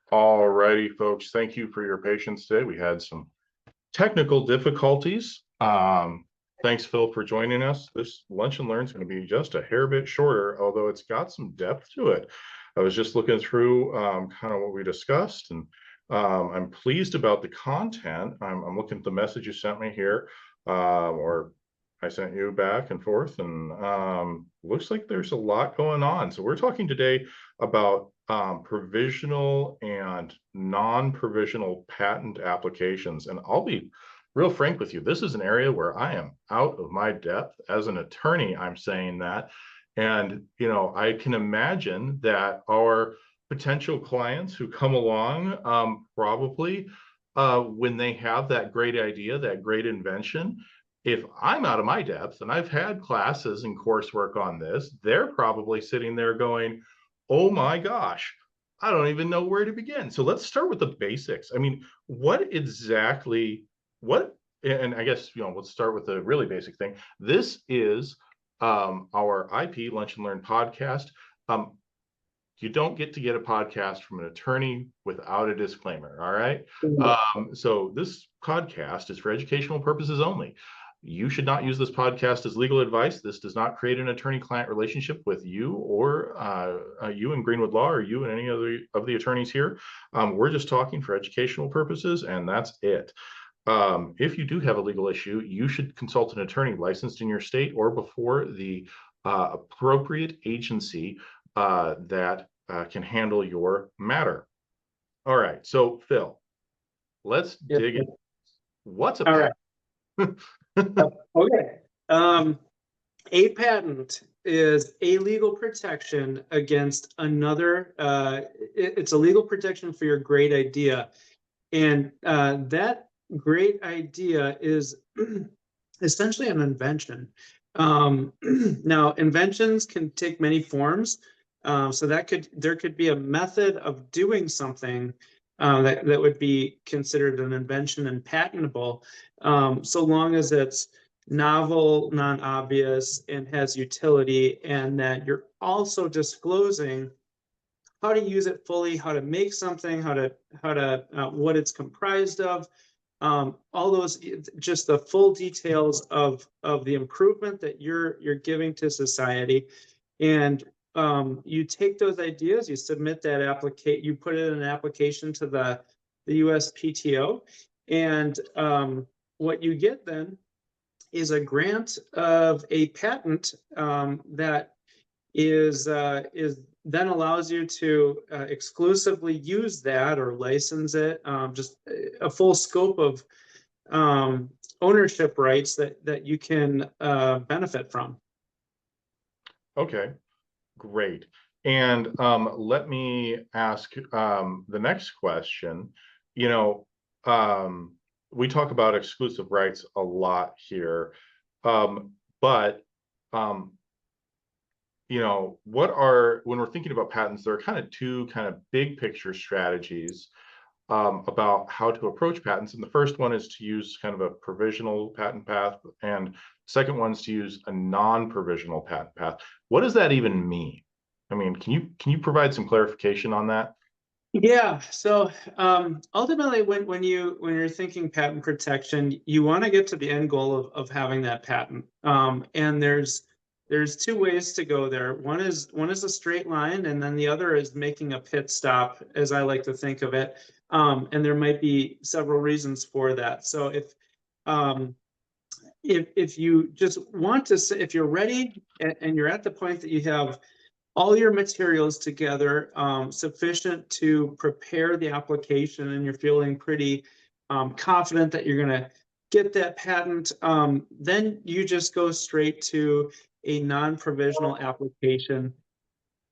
All righty, folks. Thank you for your patience today. We had some technical difficulties. Thanks, Phil, for joining us. This Lunch and Learn is going to be just a hair bit shorter, although it's got some depth to it. I was just looking through kind of what we discussed, and I'm pleased about the content. I'm looking at the message you sent me here, or I sent you back and forth, and looks like there's a lot going on. So we're talking today about provisional and non-provisional patent applications. And I'll be real frank with you, this is an area where I am out of my depth. As an attorney, I'm saying that. And, I can imagine that our potential clients who come along probably when they have that great idea, that great invention, if I'm out of my depth and I've had classes and coursework on this, they're probably sitting there going, oh my gosh, I don't even know where to begin. So let's start with the basics. I mean, and I guess, let's start with the really basic thing. This is our IP Lunch and Learn podcast. You don't get to get a podcast from an attorney without a disclaimer, all right? So this podcast is for educational purposes only. You should not use this podcast as legal advice. This does not create an attorney-client relationship with you or you and Greenwood Law or you and any other of the attorneys here. We're just talking for educational purposes, and that's it. If you do have a legal issue, you should consult an attorney licensed in your state or before the appropriate agency that can handle your matter. All right, so Phil, let's dig in. What's a patent? Right. Okay. A patent is a legal protection against another. It's a legal protection for your great idea, and that great idea is essentially an invention. Now, inventions can take many forms. So there could be a method of doing something that would be considered an invention and patentable, so long as it's novel, non-obvious, and has utility, and that you're also disclosing how to use it fully, how to make something, what it's comprised of, all those, just the full details of the improvement that you're giving to society. And you take those ideas, you submit that application, you put it in an application to the USPTO, and what you get then is a grant of a patent that is then allows you to exclusively use that or license it, just a full scope of ownership rights that you can benefit from. Okay. Great. And let me ask the next question. We talk about exclusive rights a lot here, but when we're thinking about patents, there are kind of two kind of big picture strategies about how to approach patents. And the first one is to use kind of a provisional patent path, and the second one is to use a non-provisional patent path. What does that even mean? I mean, can you provide some clarification on that? Yeah. So ultimately, when you're thinking patent protection, you want to get to the end goal of having that patent. And there's two ways to go there. One is a straight line, and then the other is making a pit stop, as I like to think of it. And there might be several reasons for that. So if you just want to, if you're ready and you're at the point that you have all your materials together, sufficient to prepare the application, and you're feeling pretty confident that you're going to get that patent, then you just go straight to a non-provisional application.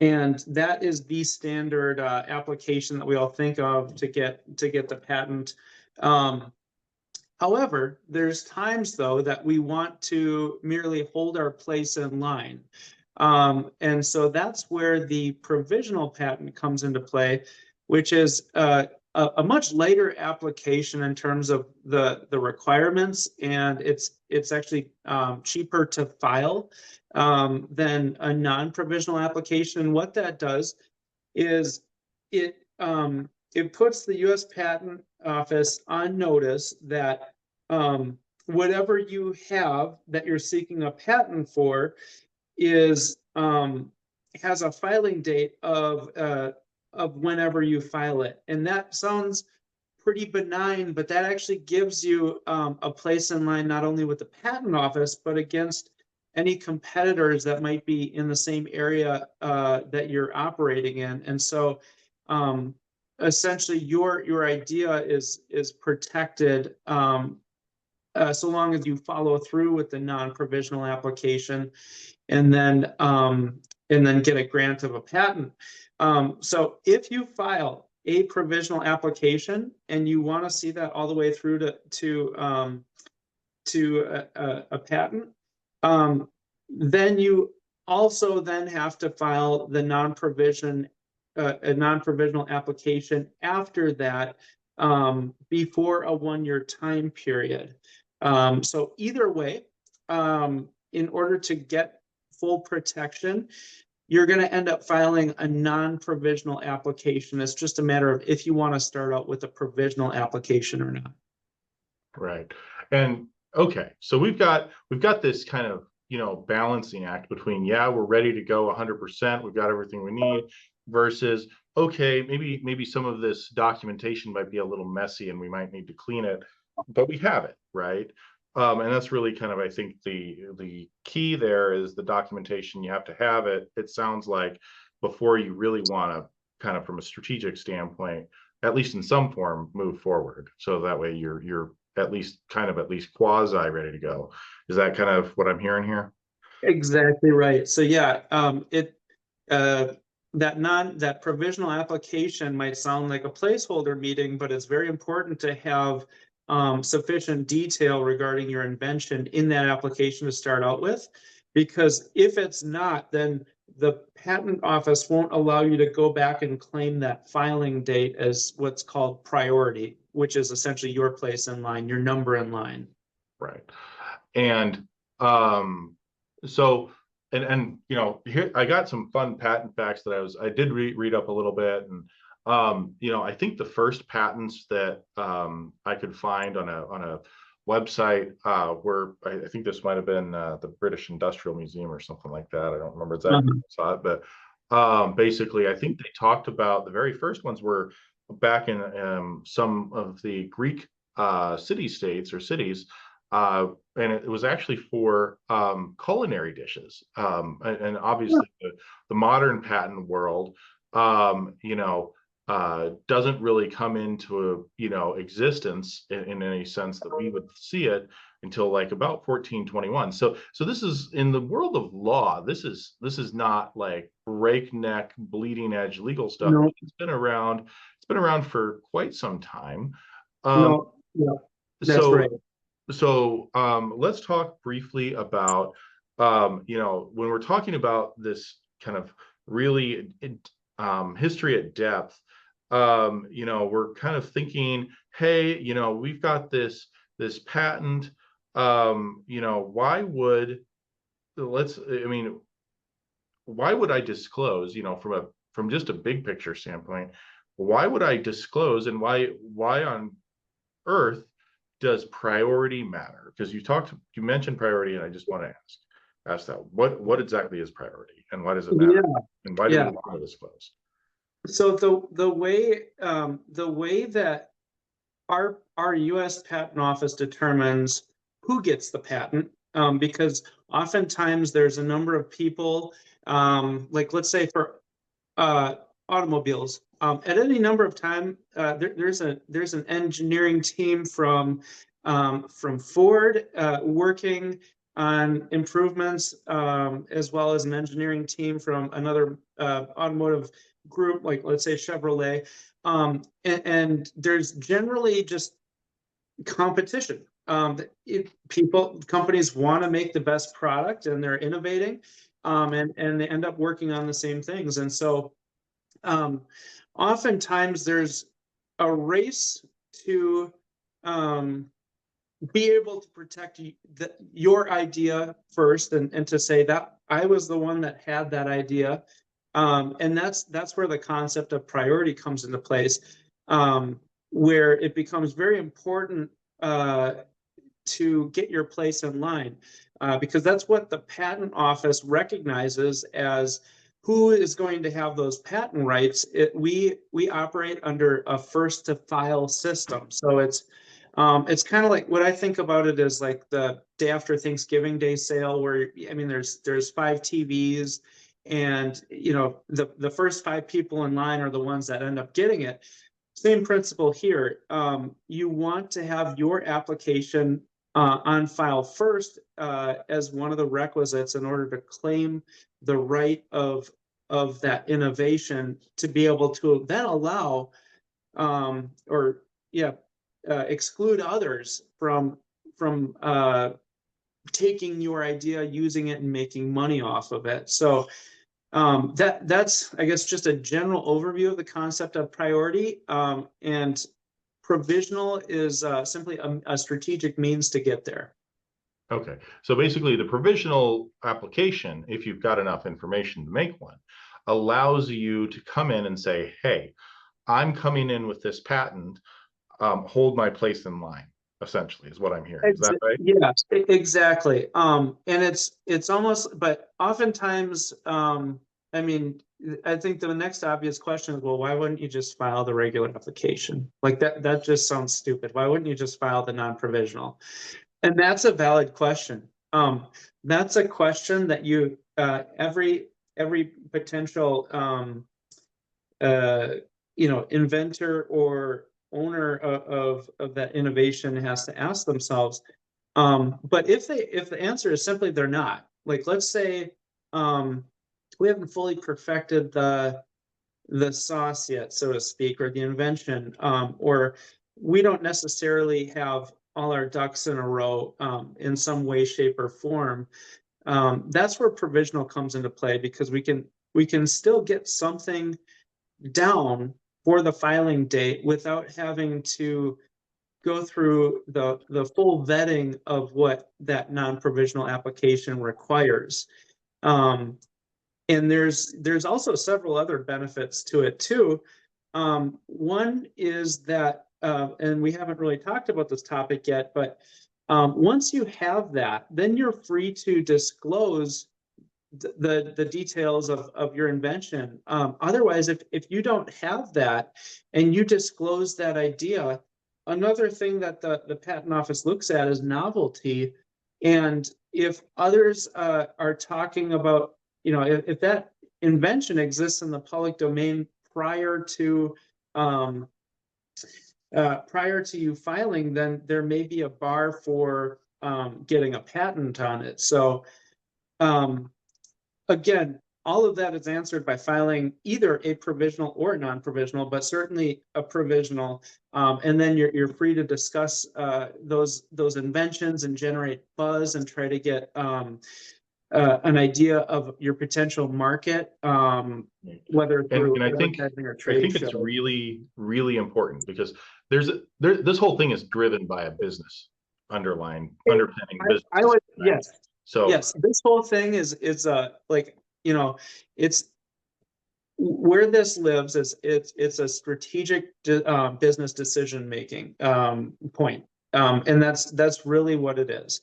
And that is the standard application that we all think of to get the patent. However, there's times, though, that we want to merely hold our place in line. And so that's where the provisional patent comes into play, which is a much lighter application in terms of the requirements, and it's actually cheaper to file than a non-provisional application. And what that does is it it puts the U.S. Patent Office on notice that whatever you have that you're seeking a patent for is has a filing date of whenever you file it. And that sounds pretty benign, but that actually gives you a place in line not only with the patent office, but against any competitors that might be in the same area that you're operating in. And so essentially your idea is protected so long as you follow through with the non-provisional application and then get a grant of a patent. So if you file a provisional application and you want to see that all the way through to a patent, then you also then have to file the a non-provisional application after that, before a 1-year time period. So either way, in order to get full protection, you're going to end up filing a non-provisional application. It's just a matter of if you want to start out with a provisional application or not. Right. And okay, so we've got this kind of, balancing act between, yeah, we're ready to go 100%, we've got everything we need, versus, okay, maybe some of this documentation might be a little messy and we might need to clean it, but we have it, right? And that's really kind of, I think, the key there is the documentation. You have to have it. It sounds like before you really want to kind of, from a strategic standpoint, at least in some form, move forward. So that way you're at least quasi ready to go. Is that kind of what I'm hearing here? Exactly right. So yeah, that provisional application might sound like a placeholder meeting, but it's very important to have sufficient detail regarding your invention in that application to start out with, because if it's not, then the patent office won't allow you to go back and claim that filing date as what's called priority, which is essentially your place in line, your number in line. Right. And so here I got some fun patent facts that I did read up a little bit, and I think the first patents that I could find on a website were, I think this might have been the British Industrial Museum or something like that. I don't remember exactly where I saw it, but basically I think they talked about the very first ones were back in some of the Greek city-states or cities. And it was actually for culinary dishes. And obviously the modern patent world, doesn't really come into existence in any sense that we would see it until like about 1421. So this is in the world of law. This is not like breakneck, bleeding edge legal stuff. No. It's been around. It's been around for quite some time. No, yeah, that's so right. So let's talk briefly about, when we're talking about this kind of really history at depth, we're kind of thinking, hey, we've got this patent, why would I disclose, from just a big picture standpoint, why would I disclose, and why on earth does priority matter? Because you mentioned priority, and I just want to ask that what exactly is priority, and why does it matter? Yeah. And why do we want to disclose? So the way that our U.S. Patent Office determines who gets the patent, because oftentimes there's a number of people, like let's say for automobiles, at any number of time, there's an engineering team from Ford working on improvements, as well as an engineering team from another automotive group, like let's say Chevrolet, and there's generally just competition. Companies want to make the best product, and they're innovating, and they end up working on the same things, and so oftentimes there's a race to be able to protect your idea first, and to say that I was the one that had that idea, and that's where the concept of priority comes into place. where it becomes very important to get your place in line, because that's what the patent office recognizes as who is going to have those patent rights. We operate under a first to file system, so it's kind of like, what I think about it is like the day after Thanksgiving Day sale, where I mean, there's 5 TVs, and the first 5 people in line are the ones that end up getting it. Same principle here. You want to have your application on file first, as one of the requisites in order to claim the right of that innovation, to be able to then allow exclude others from taking your idea, using it, and making money off of it. So that's, I guess, just a general overview of the concept of priority. And provisional is simply a strategic means to get there. Okay, so basically the provisional application, if you've got enough information to make one, allows you to come in and say, hey, I'm coming in with this patent, hold my place in line, essentially, is what I'm hearing. Is that right? Yes, exactly. And it's almost, but oftentimes, I mean, I think the next obvious question is, well, why wouldn't you just file the regular application? Like that just sounds stupid. Why wouldn't you just file the non-provisional? And that's a valid question. That's a question that you every potential inventor or owner of that innovation has to ask themselves. But if the answer is simply they're not, like, let's say we haven't fully perfected the sauce yet, so to speak, or the invention, or we don't necessarily have all our ducks in a row in some way, shape, or form. That's where provisional comes into play, because we can still get something down for the filing date without having to go through the full vetting of what that non-provisional application requires. And there's also several other benefits to it too. One is that, and we haven't really talked about this topic yet, but once you have that, then you're free to disclose the details of your invention. Otherwise, if you don't have that and you disclose that idea, another thing that the patent office looks at is novelty. And if others are talking about, if that invention exists in the public domain prior to you filing, then there may be a bar for getting a patent on it. So again, all of that is answered by filing either a provisional or a non-provisional, but certainly a provisional. And then you're free to discuss those inventions and generate buzz and try to get an idea of your potential market, whether through advertising or trade shows. I think it's really, really important, because this whole thing is driven by a business underpinning business. I would, right? Yes. So yes, this whole thing is like, it's where this lives is it's a strategic business decision making point, and that's really what it is.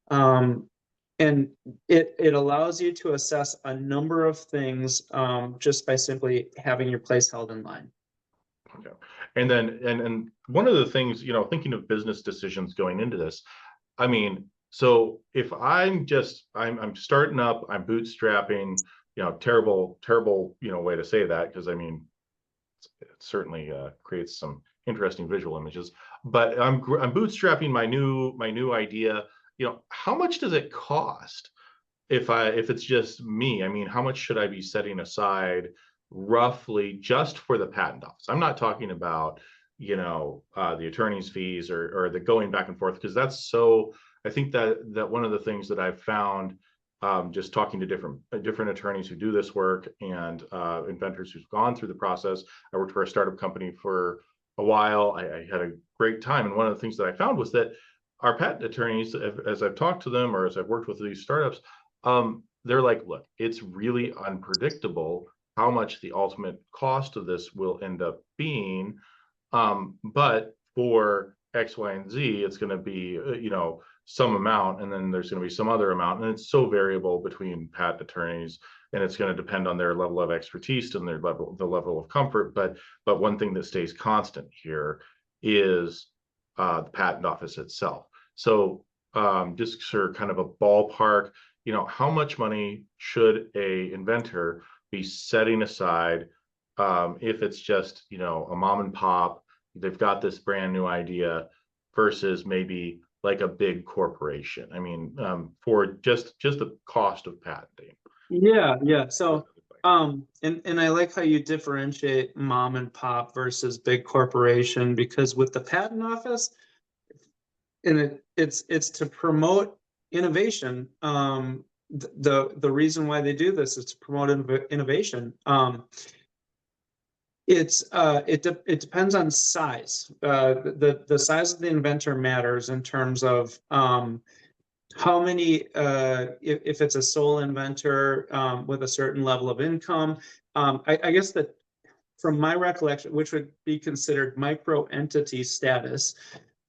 And it allows you to assess a number of things just by simply having your place held in line. Okay. And then and one of the things, thinking of business decisions going into this, I mean, so if I'm starting up, I'm bootstrapping, terrible way to say that, because I mean, it certainly creates some interesting visual images, but I'm bootstrapping my new idea. How much does it cost if it's just me? I mean, how much should I be setting aside roughly just for the patent office? I'm not talking about the attorney's fees or the going back and forth, because that's so. I think that one of the things that I've found, just talking to different attorneys who do this work, and inventors who've gone through the process. I worked for a startup company for a while. I had a great time, and one of the things that I found was that our patent attorneys, as I've talked to them or as I've worked with these startups, they're like, look, it's really unpredictable how much the ultimate cost of this will end up being. But for X, Y, and Z, it's going to be, some amount, and then there's going to be some other amount. And it's so variable between patent attorneys, and it's going to depend on their level of expertise and the level of comfort. But one thing that stays constant here is the patent office itself. So just for kind of a ballpark, how much money should a inventor be setting aside if it's just, a mom and pop, they've got this brand new idea versus maybe like a big corporation? I mean, for just the cost of patenting. Yeah. So, and I like how you differentiate mom and pop versus big corporation, because with the patent office, and it's to promote innovation. The reason why they do this is to promote innovation. It depends on size. The size of the inventor matters in terms of how many, if it's a sole inventor with a certain level of income. I guess that from my recollection, which would be considered micro entity status,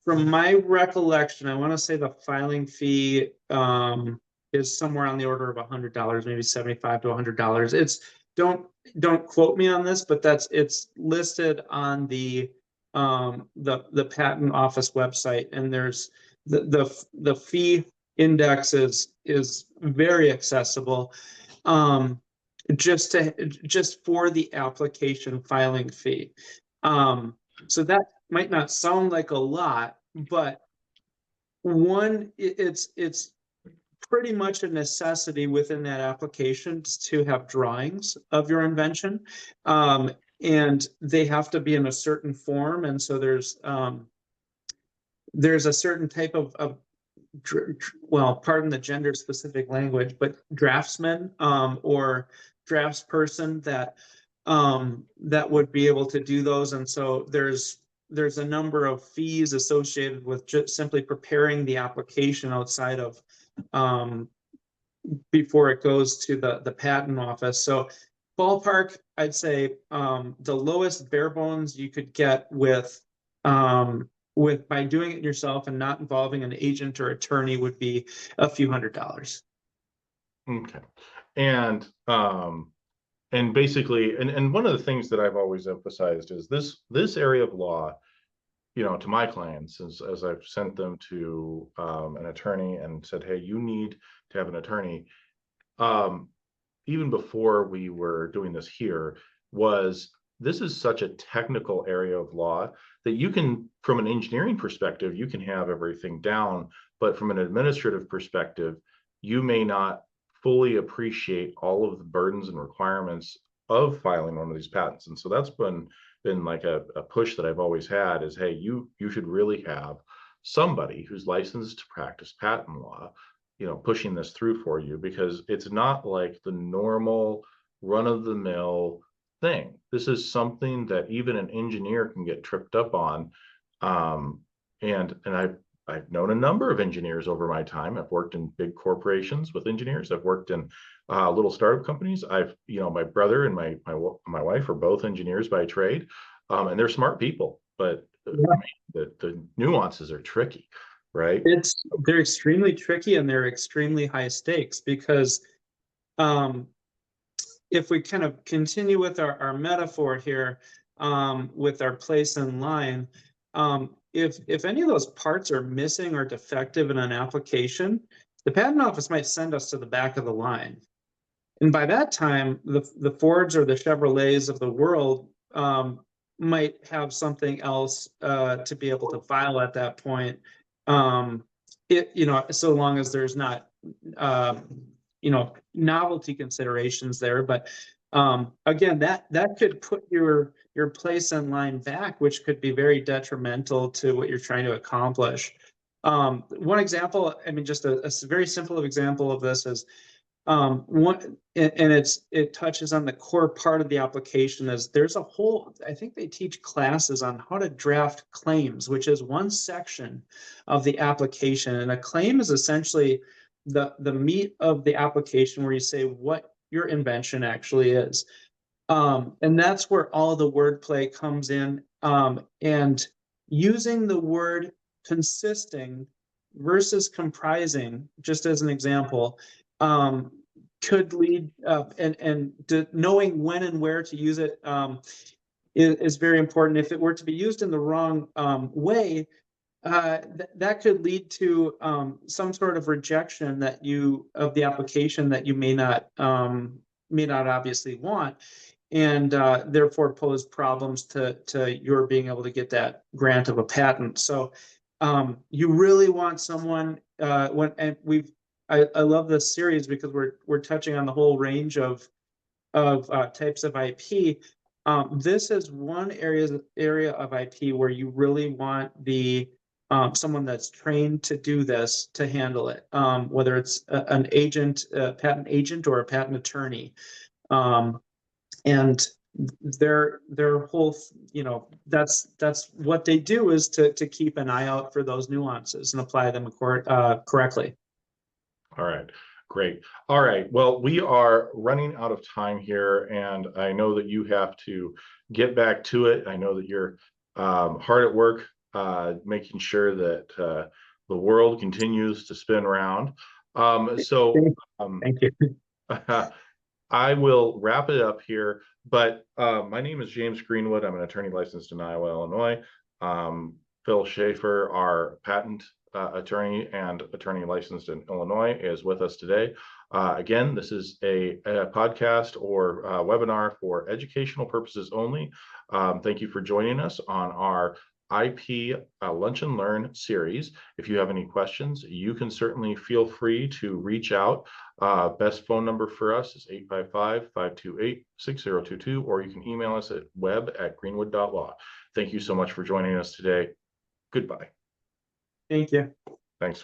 from my recollection, I want to say the filing fee is somewhere on the order of $100, maybe $75 to $100. It's don't quote me on this, but it's listed on the patent office website, and there's the fee index is very accessible, just for the application filing fee. So that might not sound like a lot, but it's pretty much a necessity within that application to have drawings of your invention, and they have to be in a certain form. And so there's a certain type of well, pardon the gender specific language, but draftsman or draftsperson that would be able to do those. And so there's a number of fees associated with just simply preparing the application outside of before it goes to the patent office. So ballpark, I'd say the lowest bare bones you could get with by doing it yourself and not involving an agent or attorney would be a few $100s. Okay. And basically, and one of the things that I've always emphasized is this area of law, to my clients, as I've sent them to an attorney and said, hey, you need to have an attorney, even before we were doing this here, this is such a technical area of law that you can, from an engineering perspective, you can have everything down, but from an administrative perspective, you may not fully appreciate all of the burdens and requirements of filing one of these patents. And so that's been like a push that I've always had is, hey, you should really have somebody who's licensed to practice patent law, pushing this through for you, because it's not like the normal run-of-the-mill thing. This is something that even an engineer can get tripped up on. And I've known a number of engineers over my time. I've worked in big corporations with engineers. I've worked in little startup companies. My brother and my wife are both engineers by trade, and they're smart people, but the nuances are tricky, right? They're extremely tricky, and they're extremely high stakes, because if we kind of continue with our metaphor here, with our place in line, if any of those parts are missing or defective in an application, the patent office might send us to the back of the line. And by that time, the Fords or the Chevrolets of the world might have something else to be able to file at that point. So long as there's not novelty considerations there. But again, that could put your place in line back, which could be very detrimental to what you're trying to accomplish. One example, just a very simple example of this is it touches on the core part of the application. Is there's a whole, I think they teach classes on how to draft claims, which is one section of the application. And a claim is essentially the meat of the application, where you say what your invention actually is. And that's where all the wordplay comes in. And using the word consisting versus comprising, just as an example, could lead, knowing when and where to use it is very important. If it were to be used in the wrong way, that could lead to some sort of rejection of the application that you may not obviously want, and therefore pose problems to your being able to get that grant of a patent. So you really want someone I love this series because we're touching on the whole range of types of IP. This is one area of IP where you really want someone that's trained to do this, to handle it, whether it's an agent, a patent agent, or a patent attorney. And their whole, that's what they do, is to keep an eye out for those nuances and apply them correctly. All right, great. All right, well, we are running out of time here, and I know that you have to get back to it. I know that you're hard at work making sure that the world continues to spin around. Thank you. I will wrap it up here, but my name is James Greenwood. I'm an attorney licensed in Iowa, Illinois. Phil Schieffer, our patent attorney and attorney licensed in Illinois, is with us today. Again, this is a podcast or webinar for educational purposes only. Thank you for joining us on our IP Lunch and Learn series. If you have any questions, you can certainly feel free to reach out. Best phone number for us is 855-528-6022, or you can email us at web@greenwood.law. Thank you so much for joining us today. Goodbye. Thank you. Thanks.